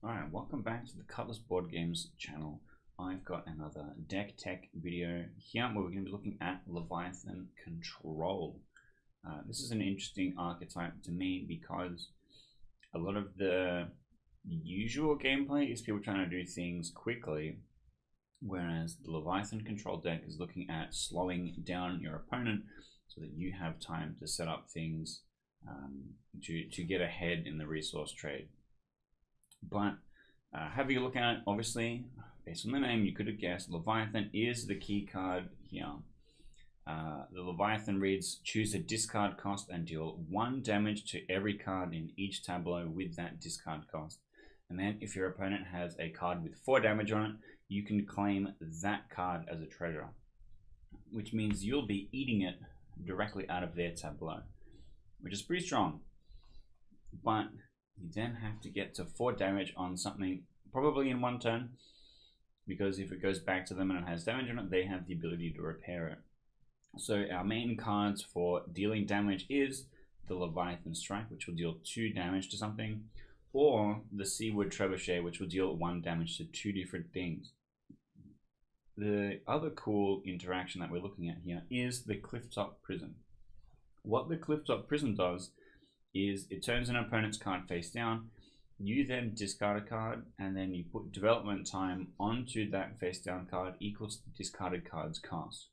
Alright, welcome back to the Cutlass Board Games channel. I've got another deck tech video here where we're going to be looking at Leviathan Control. This is an interesting archetype to me because a lot of the usual gameplay is people trying to do things quickly, whereas the Leviathan Control deck is looking at slowing down your opponent so that you have time to set up things to get ahead in the resource trade. But having a look at it, obviously, based on the name, you could have guessed Leviathan is the key card here. The Leviathan reads, choose a discard cost and deal 1 damage to every card in each tableau with that discard cost. And then if your opponent has a card with 4 damage on it, you can claim that card as a treasure, which means you'll be eating it directly out of their tableau, which is pretty strong. But you then have to get to 4 damage on something, probably in 1 turn, because if it goes back to them and it has damage on it, they have the ability to repair it. So our main cards for dealing damage is the Leviathan Strike, which will deal 2 damage to something, or the Seaward Trebuchet, which will deal 1 damage to 2 different things. The other cool interaction that we're looking at here is the Clifftop Prison. What the Clifftop Prison does is it turns an opponent's card face down. You then discard a card, and then you put development time onto that face down card equals the discarded card's cost.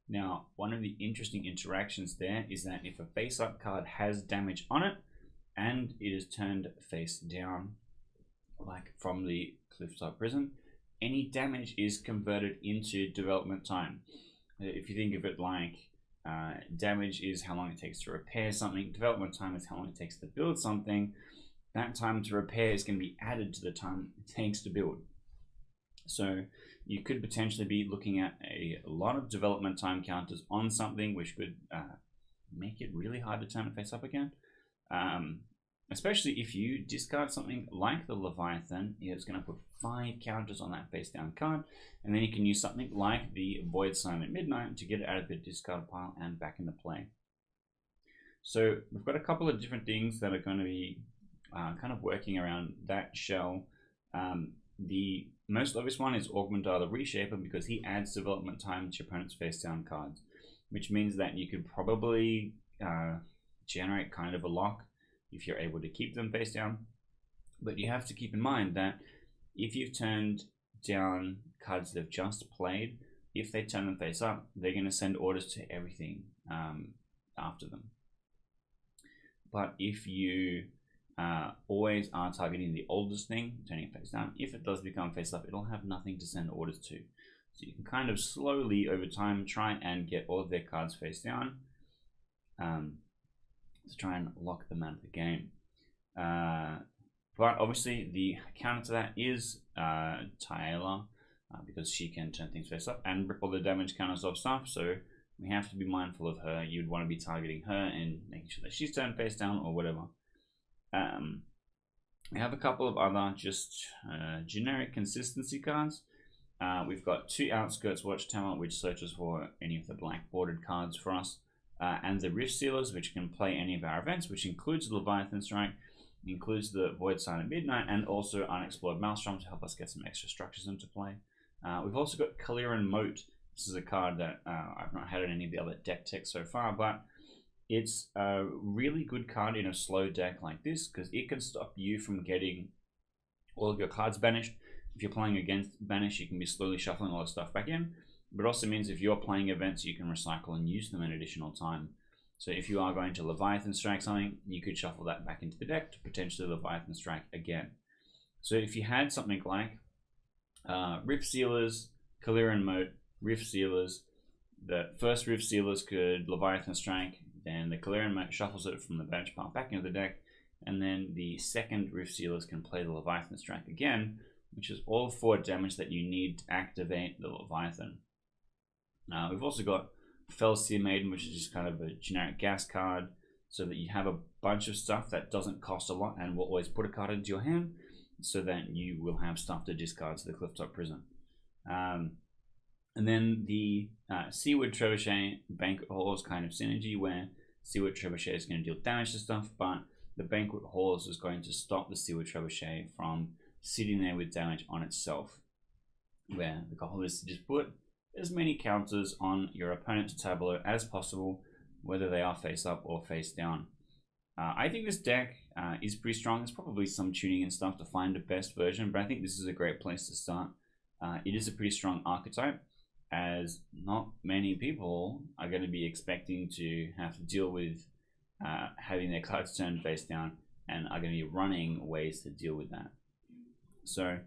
Now, one of the interesting interactions there is that if a face up card has damage on it and it is turned face down, like from the Clifftop Prison, any damage is converted into development time. If you think of it like damage is how long it takes to repair something, development time is how long it takes to build something, that time to repair is going to be added to the time it takes to build. So you could potentially be looking at a lot of development time counters on something, which could make it really hard to turn it face up again. Especially if you discard something like the Leviathan, it's going to put 5 counters on that face down card, and then you can use something like the Voidsign at midnight to get it out of the discard pile and back into play. So we've got a couple of different things that are going to be kind of working around that shell. The most obvious one is Orgmundarr the Reshaper, because he adds development time to your opponent's face down cards, which means that you could probably generate kind of a lock if you're able to keep them face down. But you have to keep in mind that if you've turned down cards they've just played, if they turn them face up, they're going to send orders to everything after them. But if you always are targeting the oldest thing, turning it face down, if it does become face up, it'll have nothing to send orders to. So you can kind of slowly over time try and get all of their cards face down to try and lock them out of the game. But obviously the counter to that is Tyler, because she can turn things face up and rip all the damage counters off stuff, so we have to be mindful of her. You'd want to be targeting her and making sure that she's turned face down or whatever. We have a couple of other just generic consistency cards. We've got 2 Outskirts Watchtower, which searches for any of the black bordered cards for us, and the Riftsealers, which can play any of our events, which includes the Leviathan Strike, includes the Voidsign at midnight, and also Unexplored Maelstrom to help us get some extra structures into play. We've also got Caleiran Moat. This is a card that I've not had in any of the other deck techs so far, but it's a really good card in a slow deck like this, because it can stop you from getting all of your cards banished. If you're playing against banish, you can be slowly shuffling all the stuff back in, but it also means if you're playing events, you can recycle and use them an additional time. So if you are going to Leviathan Strike something, you could shuffle that back into the deck to potentially Leviathan Strike again. So if you had something like Riftsealers, Caleiran Moat, Riftsealers, the first Riftsealers could Leviathan Strike, then the Caleiran Moat shuffles it from the bench pile back into the deck, and then the second Riftsealers can play the Leviathan Strike again, which is all 4 damage that you need to activate the Leviathan. We've also got Seermaiden, which is just kind of a generic gas card, so that you have a bunch of stuff that doesn't cost a lot and will always put a card into your hand, so that you will have stuff to discard to the Clifftop Prison. And then the Seaward Trebuchet Banquet Halls kind of synergy, where Seaward Trebuchet is going to deal damage to stuff, but the Banquet Halls is going to stop the Seaward Trebuchet from sitting there with damage on itself, where the goal is to just put as many counters on your opponent's tableau as possible, whether they are face up or face down. I think this deck is pretty strong. There's probably some tuning and stuff to find the best version, but I think this is a great place to start. It is a pretty strong archetype, as not many people are going to be expecting to have to deal with having their cards turned face down, and are going to be running ways to deal with that. So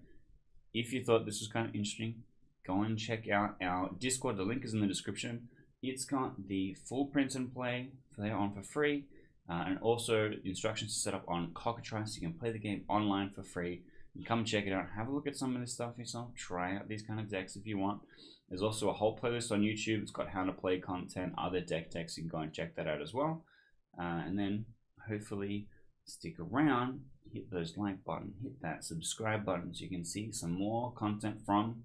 if you thought this was kind of interesting, go and check out our Discord. The link is in the description. It's got the full print and play for free, and also instructions to set up on Cockatrice. You can play the game online for free. You come check it out, have a look at some of this stuff yourself, try out these kind of decks if you want. There's also a whole playlist on YouTube. It's got how to play content, other deck techs. You can go and check that out as well. And then hopefully stick around, hit those like button, hit that subscribe button so you can see some more content from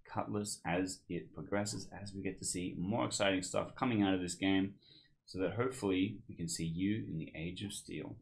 Cutlass as it progresses, as we get to see more exciting stuff coming out of this game, so that hopefully we can see you in the Age of Steel.